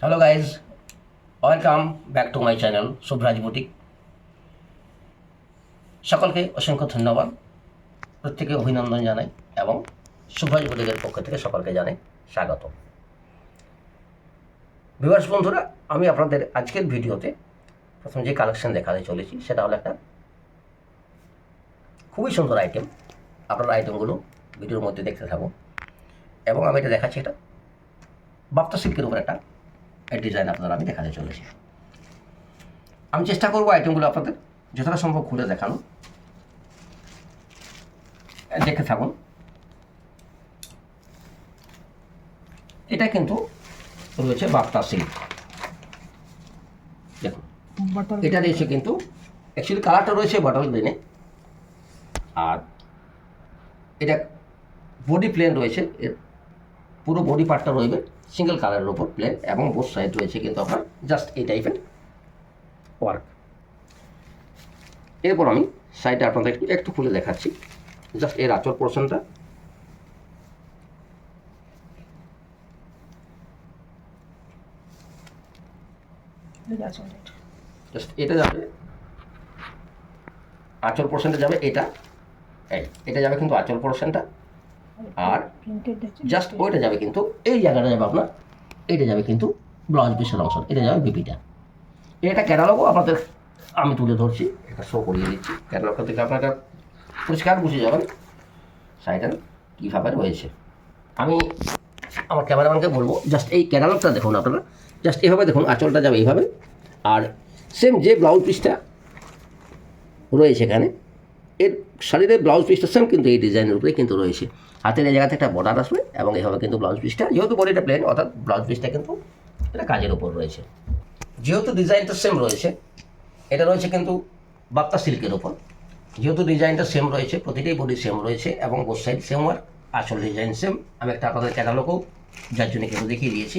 Hello guys, welcome back to my channel Shubhraj boutique. সকলকে অসংখ্য ধন্যবাদ, প্রত্যেকে অভিনন্দন জানাই এবং শুভরাজ বুটিকের পক্ষ থেকে সকলকে জানাই স্বাগত। ভিউয়ার্স বন্ধুরা, আমি আপনাদের আজকের ভিডিওতে প্রথম যে কালেকশন দেখাতে চলেছি সেটা হলো একটা খুবই সুন্দর আইটেম। আপনারা আইটেমগুলো ভিডিওর মধ্যে দেখতে থাকুন এবং আমি এটা দেখাচ্ছি, এটা বাপ্তা সিল্কের উপর একটা ডিজাইন আপনারা আমি দেখাতে চলেছি। আমি চেষ্টা করবো আইটেমগুলো আপনাদের যতটা সম্ভব খুলে দেখানো, দেখে থাকুন। এটা কিন্তু রয়েছে বাপ্তা সিল্ক, দেখুন এটা রয়েছে কিন্তু অ্যাকচুয়ালি কালারটা রয়েছে বটল গ্রিনে, আর এটা বডি প্লেন রয়েছে, এর পুরো বডি পার্টটা রয়েছে সিঙ্গেল কালারের উপর প্লেন এবং বোথ সাইড রয়েছে কিন্তু আপনার জাস্ট এই টাইপের ওয়ার্ক। এরপর আমি সাইডে আপনাদের একটু খুলে দেখাচ্ছি, জাস্ট এর আঁচল পোর্শনটা। জাস্ট এটা যাবে আঁচল পোর্শনটা, যাবে এটা যাবে কিন্তু আঁচল পোর্শনটা, আর জাস্ট ওইটা যাবে কিন্তু এই জায়গাটা যাবে আপনার, এটা যাবে কিন্তু ব্লাউজ পিসের অংশ, এটা যাবে বিপিটা। এটা ক্যাটালগও আপনাদের আমি তুলে ধরছি, এটা শো করিয়ে দিচ্ছি। ক্যাটালগটা থেকে আপনারা পরিষ্কার বুঝে যাবেন শাড়িটার কীভাবে রয়েছে। আমি আমার ক্যামেরাম্যানকে বলবো জাস্ট এই ক্যাটালগটা দেখুন আপনারা, জাস্ট এইভাবে দেখুন, আঁচলটা যাবে এইভাবে, আর সেম যে ব্লাউজ পিসটা রয়েছে এখানে, এর শাড়ির ব্লাউজ পিসটা সেম কিন্তু এই ডিজাইনের উপরে কিন্তু রয়েছে। হাতের এই জায়গাতে একটা বর্ডার আসবে এবং এইভাবে কিন্তু ব্লাউজ পিসটা, যেহেতু বডিটা প্লেন অর্থাৎ ব্লাউজ পিসটা কিন্তু এটা কাজের উপর রয়েছে। যেহেতু ডিজাইনটা সেম রয়েছে, এটা রয়েছে কিন্তু বাপ্তা সিল্কের ওপর, যেহেতু ডিজাইনটা সেম রয়েছে, প্রতিটাই বডি সেম রয়েছে এবং বোথ সাইড সেম ওয়ার্ক, আসল ডিজাইন সেম। আমি একটা আপনাদের ক্যাটালগও যার জন্য কিন্তু দেখিয়ে দিয়েছি।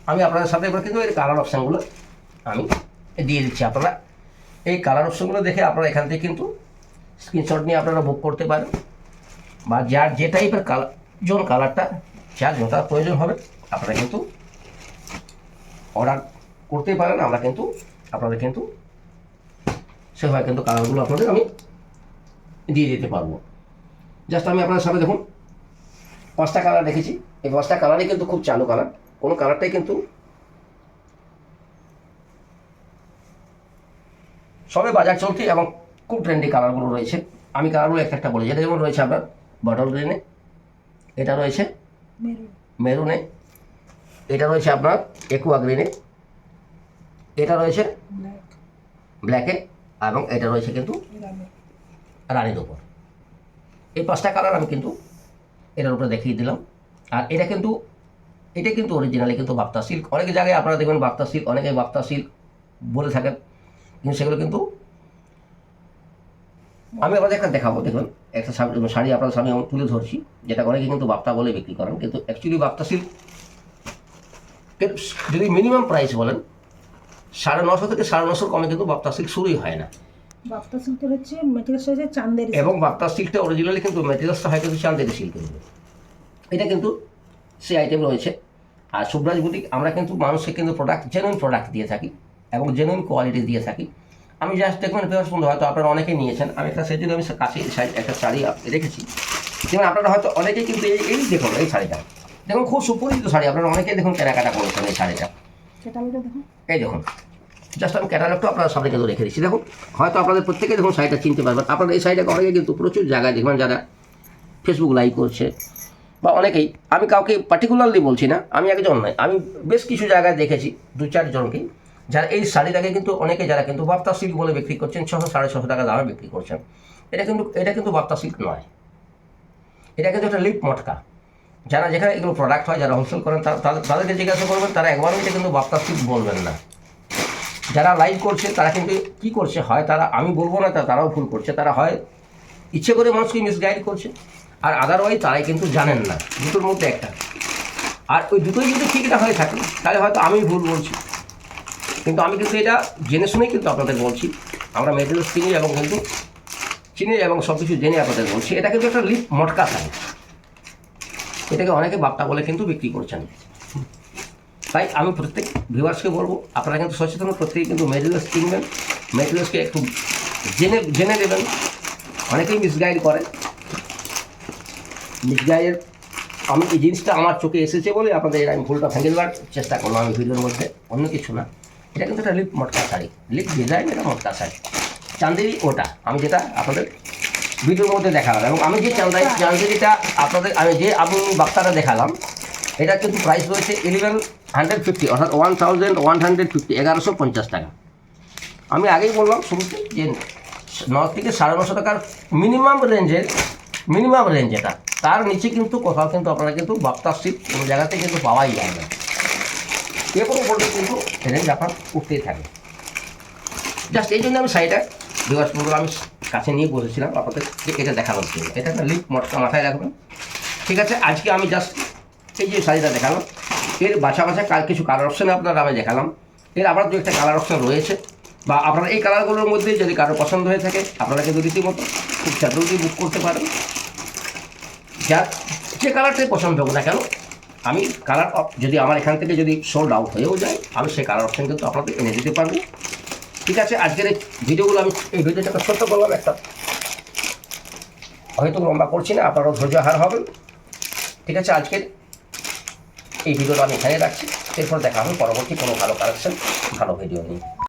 আমি আপনাদের সাথে এবার কিন্তু এর কালার অপশানগুলো আমি দিয়ে দিচ্ছি। আপনারা এই কালার অপশানগুলো দেখে আপনারা এখান থেকে কিন্তু স্ক্রিনশট নিয়ে আপনারা বুক করতে পারেন, বা যার যে টাইপের কালার, যোন কালারটা যার যেটা প্রয়োজন হবে আপনারা কিন্তু অর্ডার করতেই পারেন। আমরা কিন্তু আপনাদের কিন্তু সেভাবে কিন্তু কালারগুলো আপনাদের আমি দিয়ে দিতে পারবো। জাস্ট আমি আপনাদের সামনে দেখুন 5টা কালার রেখেছি, এই 5টা কালারই কিন্তু খুব চালু কালার, কোনো কালারটাই কিন্তু সবে বাজার চলতি এবং খুব ট্রেন্ডি কালারগুলো রয়েছে। আমি কালারগুলো একটা বলি, যেটা যেমন রয়েছে আপনার বটল গ্রিনে, এটা রয়েছে মেরুনে, এটা রয়েছে আপনার একুয়া গ্রিনে, এটা রয়েছে ব্ল্যাকে, এবং এটা রয়েছে কিন্তু রানির উপর। এই 5টা কালার আমি কিন্তু এটার উপরে দেখিয়ে দিলাম। আর এটা কিন্তু অরিজিনালি কিন্তু বাপ্তা সিল্ক। অনেক জায়গায় আপনারা দেখবেন বাপ্তা সিল্ক, অনেকে বাপ্তা সিল্ক বলে থাকেন, কিন্তু সেগুলো কিন্তু আমি আপনাদের একটা দেখাবো। দেখুন একটা শাড়ি আপনাদের সামনে আমি তুলে ধরছি, যেটা অনেকে কিন্তু বাপ্তা বলে বিক্রি করেন, কিন্তু অ্যাকচুয়ালি বাপ্তা সিল্ক এর যদি মিনিমাম প্রাইস বলেন 950 থেকে 950 কমে কিন্তু বাপ্তা সিল্ক শুরুই হয় না। বাপ্তা সিল্কের হচ্ছে মেটেরিয়ালস হচ্ছে চান্দেরি, এবং বাপ্তা সিল্কটা অরিজিনালি কিন্তু মেটেরিয়ালসটা হয় কিন্তু চান্দেরি সিল্কের উপরে। এটা কিন্তু সেই আইটেম রয়েছে। আর শুভরাজ বুটিক আমরা কিন্তু মানুষকে কিন্তু জেনুইন প্রোডাক্ট দিয়ে থাকি এবং জেনুইন কোয়ালিটি দিয়ে থাকি। আমি জাস্ট দেখবেন সুন্দর, হয়তো আপনারা অনেকেই নিয়েছেন, আমি একটা সেই জন্য আমি কাছে একটা শাড়ি রেখেছি। যেমন আপনারা হয়তো অনেকেই কিন্তু এই দেখুন, এই শাড়িটা দেখুন, খুব সুপরিচিত শাড়ি, আপনারা অনেকেই দেখুন কেনাকাটা করেছেন এই শাড়িটা। এই দেখুন, জাস্ট আমি ক্যাটালগটা আপনার সামনে কিন্তু রেখে দিচ্ছি। দেখুন হয়তো আপনাদের প্রত্যেকে দেখুন শাড়িটা চিনতে পারবেন। আপনারা এই শাড়িটাকে অনেকে কিন্তু প্রচুর জায়গায় দেখবেন, যারা ফেসবুক লাইভ করছে বা অনেকেই, আমি কাউকে পার্টিকুলারলি বলছি না, আমি একজন নয়, আমি বেশ কিছু জায়গায় দেখেছি 2-4 জনকেই, যারা এই শাড়িটাকে কিন্তু অনেকে যারা কিন্তু বাপ্তা সিল্ক বলে বিক্রি করছেন, 600-650 টাকা দামে বিক্রি করছেন। এটা কিন্তু বাপ্তা সিল্ক নয়, এটা কিন্তু একটা লিপ মটকা। যারা যেখানে এগুলো প্রোডাক্ট হয়, যারা হোলসেল করেন তাদেরকে জিজ্ঞাসা করবেন, তারা একবারও এটা কিন্তু বাপ্তা সিল্ক বলবেন না। যারা লাইভ করছে তারা কিন্তু কী করছে, হয় তারা, আমি বলবো না তারাও ভুল করছে, তারা হয় ইচ্ছে করে মানুষকে মিসগাইড করছে, আর আদারওয়াইজ তারাই কিন্তু জানেন না, দুটোর মধ্যে একটা। আর ওই দুটোই যদি ঠিক না হয়ে থাকে তাহলে হয়তো আমি ভুল বলছি, কিন্তু আমি কিন্তু এটা জেনে শুনেই কিন্তু আপনাদের বলছি। আমরা মেটেরিয়ালস চিনি এবং সব কিছু জেনে আপনাদের বলছি। এটা কিন্তু একটা লিপ মটকা শাড়ি, এটাকে অনেকে বাপ্তা বলে কিন্তু বিক্রি করছেন। তাই আমি প্রত্যেক ভিউয়ার্সকে বলবো, আপনারা কিন্তু সচেতন, প্রত্যেকে কিন্তু মেটেরিয়ালস কিনবেন, মেটেরিয়ালসকে একটু জেনে নেবেন। অনেকেই মিসগাইড করে, মিসগাইডের আমি এই জিনিসটা আমার চোখে এসেছে বলে আপনাদের আমি ভুলটা ভেঙে দেওয়ার চেষ্টা করলাম আমি ভিডিওর মধ্যে, অন্য কিছু না। এটা কিন্তু একটা লিপ মটকা শাড়ি, লিপ ডিজাইন, এটা মটকা শাড়ি চান্দেরি, ওটা আমি যেটা আপনাদের ভিডিওর মধ্যে দেখালাম। এবং আমি যে চান্দেরিটা আপনাদের আমি যে বাক্তাটা দেখালাম, এটা কিন্তু প্রাইস রয়েছে 1150, অর্থাৎ 1150, 1150 টাকা। আমি আগেই বললাম শুরুতে যে 9 থেকে 950 টাকার মিনিমাম রেঞ্জ এটা, তার নিচে কিন্তু কোথাও কিন্তু আপনারা কিন্তু বাপ্তার সিট কোনো জায়গাতে কিন্তু পাওয়াই যায় না। এরকম বলতে কিন্তু রেঞ্জ আপনার উঠতেই থাকে। জাস্ট এই জন্য আমি শাড়িটা ভিউয়ার্সগুলো আমি কাছে নিয়ে বসেছিলাম আপনাদের যে এটা দেখানোর জন্য। এটা একটা লিপ মটকা মাথায় রাখবেন, ঠিক আছে। আজকে আমি জাস্ট এই যে শাড়িটা দেখালাম, এর বাছা কিছু কালার অপশানে আপনারা আমি দেখালাম। এর আবার দু একটা কালার অপশান রয়েছে, বা আপনারা এই কালারগুলোর মধ্যে যদি কারো পছন্দ হয়ে থাকে আপনারা কিন্তু রীতিমতো খুব চাদরটি বুক করতে পারেন। যার যে কালারটাই পছন্দ হোক না কেন, আমি কালার যদি আমার এখান থেকে যদি সোল্ড আউট হয়েও যায়, আমি সেই কালার অপশান কিন্তু আপনাদের এনে দিতে পারবো, ঠিক আছে। আজকের এই ভিডিওগুলো আমি এই ভিডিওটা ছোট্ট করলাম, একটা হয়তো লম্বা করছি না, আপনারাও ধৈর্য হার হবেন, ঠিক আছে। আজকের এই ভিডিওটা আমি এখানে রাখছি, এরপর দেখা হবে পরবর্তী কোনো ভালো কালেকশন, ভালো ভিডিও নিয়ে।